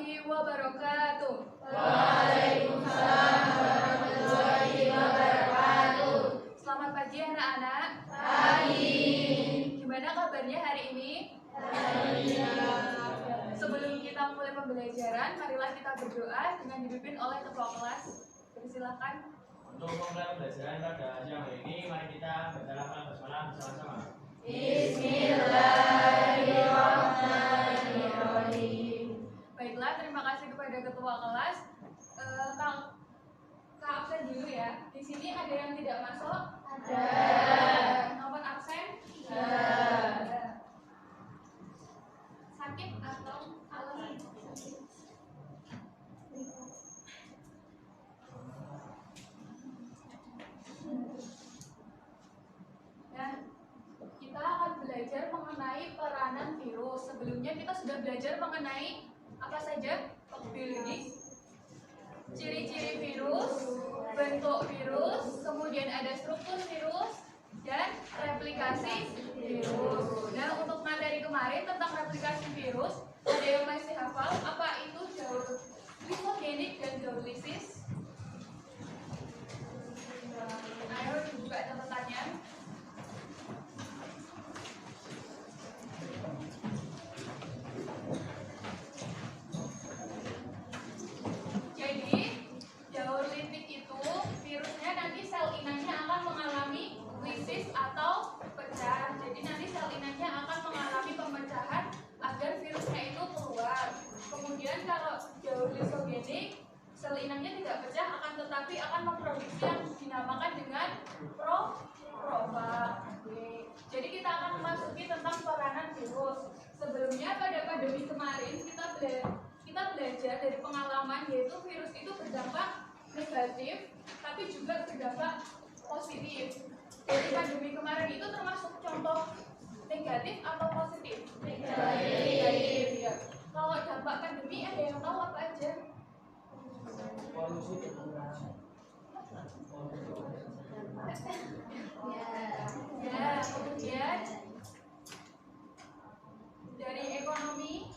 warahmatullahi wabarakatuh. Waalaikumsalam warahmatullahi wabarakatuh. Selamat pagi anak-anak. Pagi. Gimana kabarnya hari ini? Sebelum kita mulai pembelajaran, marilah kita berdoa dengan dipimpin oleh ketua kelas. Persilakan. Untuk memulai pembelajaran pada siang hari ini, mari kita berdoa bersama-sama. Bismillahirrahmanirrahim. Baiklah, terima kasih kepada ketua kelas. Kak absen dulu ya. Di sini ada yang tidak masuk? Ada. Nomor absen? Ada. Sakit atau alasan? Nah, kita akan belajar mengenai peranan virus. Sebelumnya kita sudah belajar mengenai apa saja? Biologi, ciri-ciri virus, bentuk virus, kemudian ada struktur virus, dan replikasi virus. Nah, untuk materi kemarin tentang replikasi virus, ada yang masih hafal apa itu daur lisogenik dan daur lisis? Ayo dibuka catatannya. Jadi, daur litik itu virusnya nanti sel inangnya akan mengalami lisis atau pecah. Jadi nanti sel inangnya akan mengalami pemecahan agar virusnya itu keluar. Kemudian kalau daur lisogenik, sel inangnya tidak pecah akan tetapi akan memproduksi yang dinamakan dengan profag. Jadi kita akan memasuki tentang peranan virus. Sebelumnya pada pandemi kemarin kita belajar dari pengalaman yaitu virus itu berdampak negatif tapi juga berdampak positif. Jadi pandemi kemarin itu termasuk contoh negatif atau positif? Negatif. Ya. Kalau dampak pandemi ada yang tahu apa aja? Ya, kemudian dari ekonomi,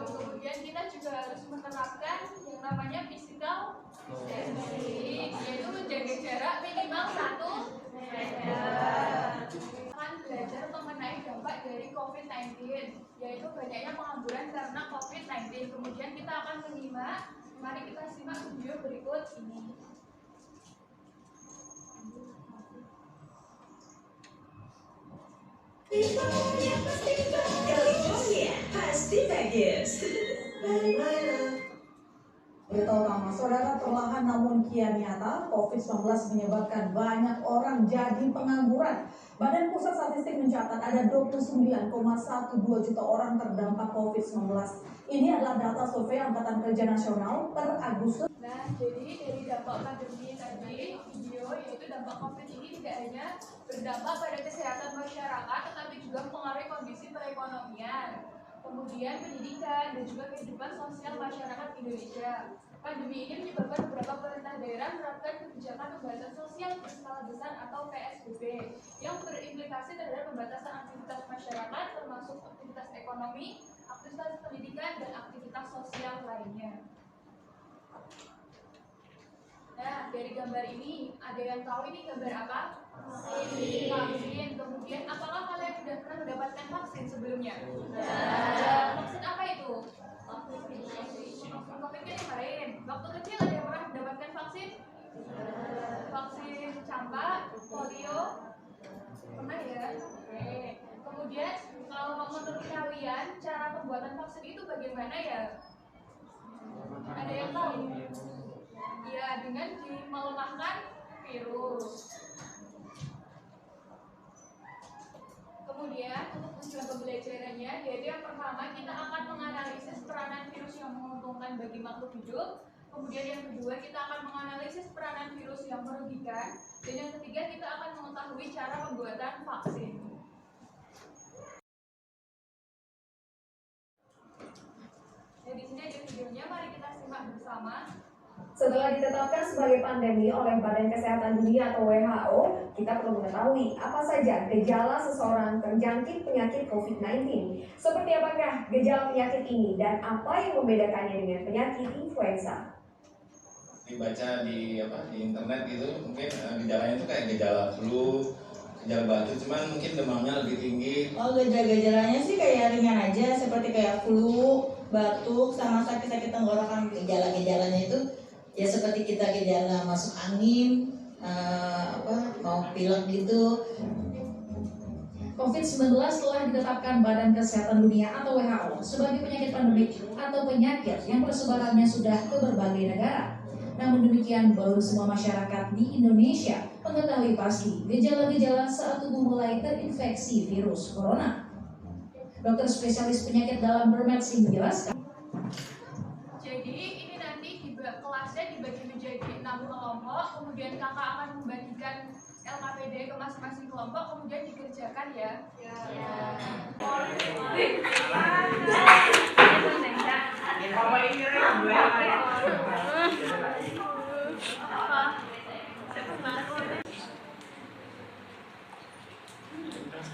kemudian kita juga harus menerapkan yang namanya physical distancing, yaitu menjaga jarak minimal 1 meter. Akan belajar mengenai dampak dari COVID-19, yaitu banyaknya pengangguran karena COVID-19. Kemudian kita akan menyimak, mari kita simak video berikut ini. California pasti bagus. Berita utama, saudara, perlahan namun kian nyata, COVID-19 menyebabkan banyak orang jadi pengangguran. Badan Pusat Statistik mencatat ada 29,12 juta orang terdampak COVID-19. Ini adalah data survei Angkatan Kerja Nasional per Agustus. Nah, jadi dari dampak pandemi tadi, video yaitu dampak COVID ini tidak hanya berdampak pada kesehatan masyarakat, tetapi juga mempengaruhi kondisi perekonomian, kemudian pendidikan, dan juga kehidupan sosial masyarakat Indonesia. Pandemi ini menyebabkan beberapa pemerintah daerah menerapkan kebijakan pembatasan sosial berskala besar atau PSBB yang berimplikasi terhadap pembatasan aktivitas masyarakat, termasuk aktivitas ekonomi, aktivitas pendidikan, dan aktivitas sosial lainnya. Nah, dari gambar ini, ada yang tahu ini gambar apa? Vaksin. Kemudian, apakah kalian sudah pernah mendapatkan vaksin sebelumnya? Vaksin apa itu? Vaksin COVID kan kemarin. Waktu kecil ada yang pernah mendapatkan vaksin? Vaksin campak, polio? Pernah ya? Oke. Kemudian, kalau menurut kalian, cara pembuatan vaksin itu bagaimana ya? Ada yang tahu? Ya, dengan melemahkan virus. Kemudian untuk tujuan pembelajarannya, yaitu yang pertama kita akan menganalisis peranan virus yang menguntungkan bagi makhluk hidup. Kemudian yang kedua kita akan menganalisis peranan virus yang merugikan. Dan yang ketiga kita akan mengetahui cara pembuatan vaksin. Nah, di sini ada videonya, mari kita simak bersama. Setelah ditetapkan sebagai pandemi oleh Badan Kesehatan Dunia atau WHO, kita perlu mengetahui apa saja gejala seseorang terjangkit penyakit COVID-19. Seperti apakah gejala penyakit ini dan apa yang membedakannya dengan penyakit influenza? Dibaca di internet gitu, mungkin gejalanya itu kayak gejala flu, gejala batuk, cuman mungkin demamnya lebih tinggi. Oh, gejala-gejalanya sih kayak ringan aja, seperti kayak flu, batuk, sama sakit-sakit tenggorokan. Gejala-gejalanya itu ya seperti kita gejala masuk angin, mau pilek gitu. COVID-19 telah ditetapkan Badan Kesehatan Dunia atau WHO sebagai penyakit pandemik atau penyakit yang persebarannya sudah ke berbagai negara. Namun demikian, belum semua masyarakat di Indonesia mengetahui pasti gejala-gejala saat tubuh mulai terinfeksi virus corona. Dokter spesialis penyakit dalam Bermedsi menjelaskan. Jadi ini nanti kelasnya dibagi menjadi 6 kelompok, kemudian kakak akan membagikan LKPD ke masing-masing kelompok, kemudian dikerjakan ya.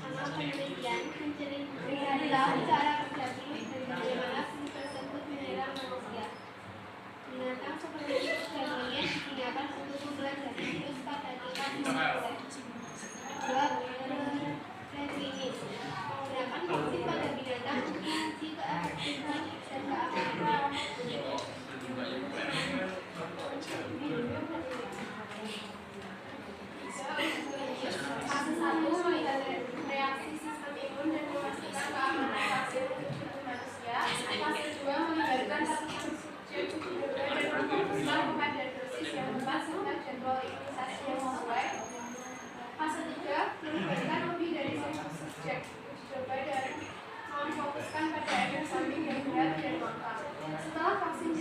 Sama penelitian adalah cara kerja virus dan bagaimana virus tersebut menyerang manusia. Binatang seperti virus dan monyet digunakan untuk mempelajari virus pada tingkat molekuler. Dua, preklinis menggunakan vaksin pada binatang untuk menguji keefektifan dan keamanan. Fase 1 melihat reaksi sistem imun dan memastikan keamanan vaksin untuk manusia. Fase 2 melibatkan ratusan subjek uji coba dan memutuskan pengadaan dosis yang tepat serta jadwal imunisasi yang sesuai. Fase 3 melibatkan lebih dari 100 subjek uji coba dan memfokuskan pada efek samping yang berat dan lokal. Setelah vaksin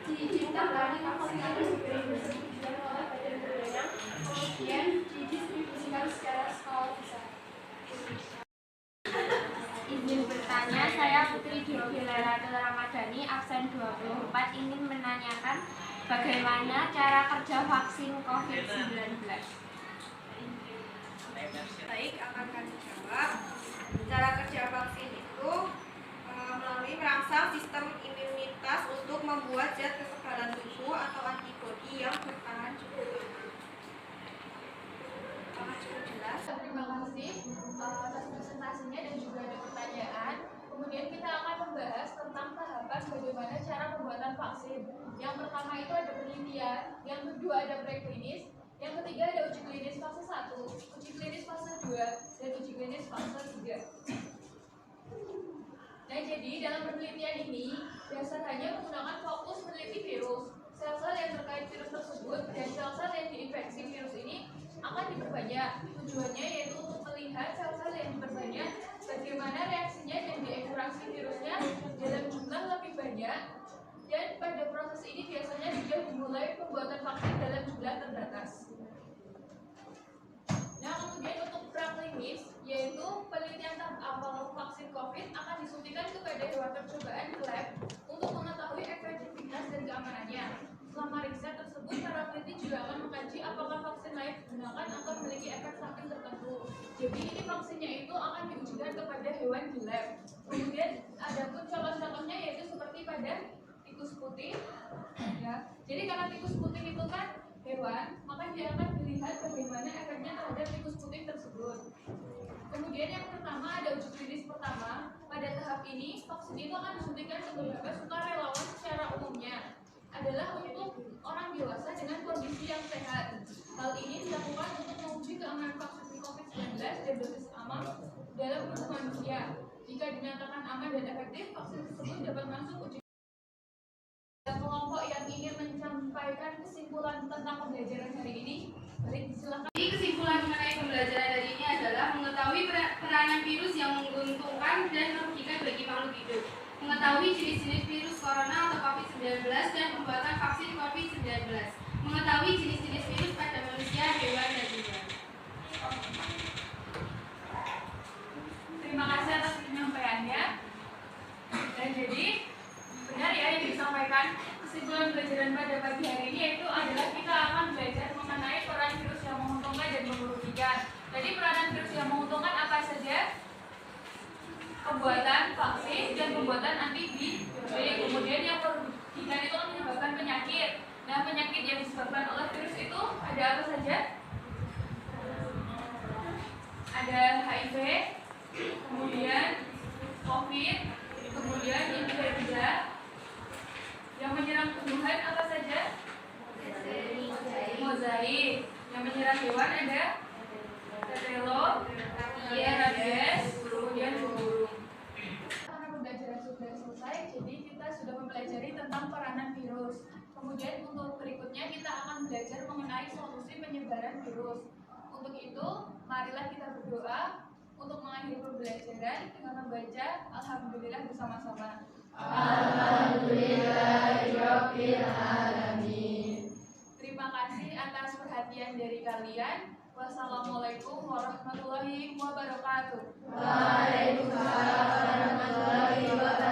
diciptakan, vaksin harus diberi persetujuan oleh badan berwenang, kemudian didistribusikan secara skala besar. Izin bertanya, saya Putri Dileratul Ramadhani, absen 24, ingin menanyakan bagaimana cara kerja vaksin COVID-19. Baik, akan kami jawab. Cara kerja vaksin itu melalui merangsang sistem imunitas untuk membuat zat kekebalan tubuh atau antibodi yang bertahan cukup lama. Apakah cukup jelas? Terima kasih atas presentasinya dan juga ada pertanyaan. Kemudian kita akan membahas tentang tahapan bagaimana cara pembuatan vaksin. Yang pertama itu ada penelitian, yang kedua ada preklinis, yang ketiga ada uji klinis fase 1, uji klinis fase 2, dan uji klinis fase 3. Nah, jadi dalam penelitian ini dasarnya menggunakan fokus meneliti virus, sel-sel yang terkait virus tersebut, dan sel-sel yang diinfeksi virus ini akan diperbanyak. Tujuannya yaitu untuk melihat sel-sel yang diperbanyak bagaimana reaksinya dan diakurasi virusnya dalam jumlah lebih banyak. Dan pada proses ini biasanya sudah dimulai pembuatan vaksin dalam jumlah terbatas. Nah, kemudian untuk praklinis, yaitu penelitian tahap awal vaksin COVID akan disuntikan kepada hewan percobaan di lab untuk mengetahui efektivitas dan keamanannya. Selama riset tersebut, para peneliti juga akan mengkaji apakah vaksin lain digunakan atau memiliki efek samping tertentu. Jadi ini vaksinnya itu akan diujikan kepada hewan di lab. Kemudian ada pun contoh-contohnya yaitu seperti pada tikus putih. Ya, jadi karena tikus putih itu kan hewan, maka dia akan dilihat bagaimana efeknya terhadap tikus putih tersebut. Kemudian yang pertama ada uji klinis pertama. Pada tahap ini, vaksin itu akan disuntikan ke beberapa sukarelawan secara umumnya. Adalah untuk orang dewasa dengan kondisi yang sehat. Hal ini dilakukan untuk menguji keamanan vaksin COVID-19 dan dosis aman dalam tubuh manusia. Jika dinyatakan aman dan efektif, vaksin tersebut dapat masuk uji. Kelompok yang ingin menyampaikan kesimpulan tentang pembelajaran hari ini, baik silakan. Jadi kesimpulan mengenai pembelajaran hari ini adalah mengetahui peranan virus yang menguntungkan dan merugikan bagi makhluk hidup, mengetahui jenis-jenis virus corona atau COVID-19 dan pembuatan vaksin COVID-19, mengetahui jenis-jenis virus pada manusia, hewan, dan tumbuhan. Terima kasih atas penyampaiannya. Dan jadi benar ya yang disampaikan kesimpulan pembelajaran pada pagi hari pembuatan antibiotik. Kemudian yang perbuatan itu kan menyebabkan penyakit. Nah, penyakit yang disebabkan oleh virus itu ada apa saja? Ada HIV, kemudian COVID, kemudian influenza. Yang menyerang tumbuhan apa saja? Mozaik. Yang menyerang hewan ada tetelo, rabies, kemudian burung. Karena pembelajaran sudah selesai, jadi kita sudah mempelajari tentang peranan virus. Kemudian untuk berikutnya kita akan belajar mengenai solusi penyebaran virus. Untuk itu, marilah kita berdoa untuk mengakhiri pembelajaran dengan membaca Alhamdulillah bersama-sama. Alhamdulillahirabbil alamin. Terima kasih atas perhatian dari kalian. Wassalamualaikum warahmatullahi wabarakatuh. Waalaikumsalam warahmatullahi wabarakatuh.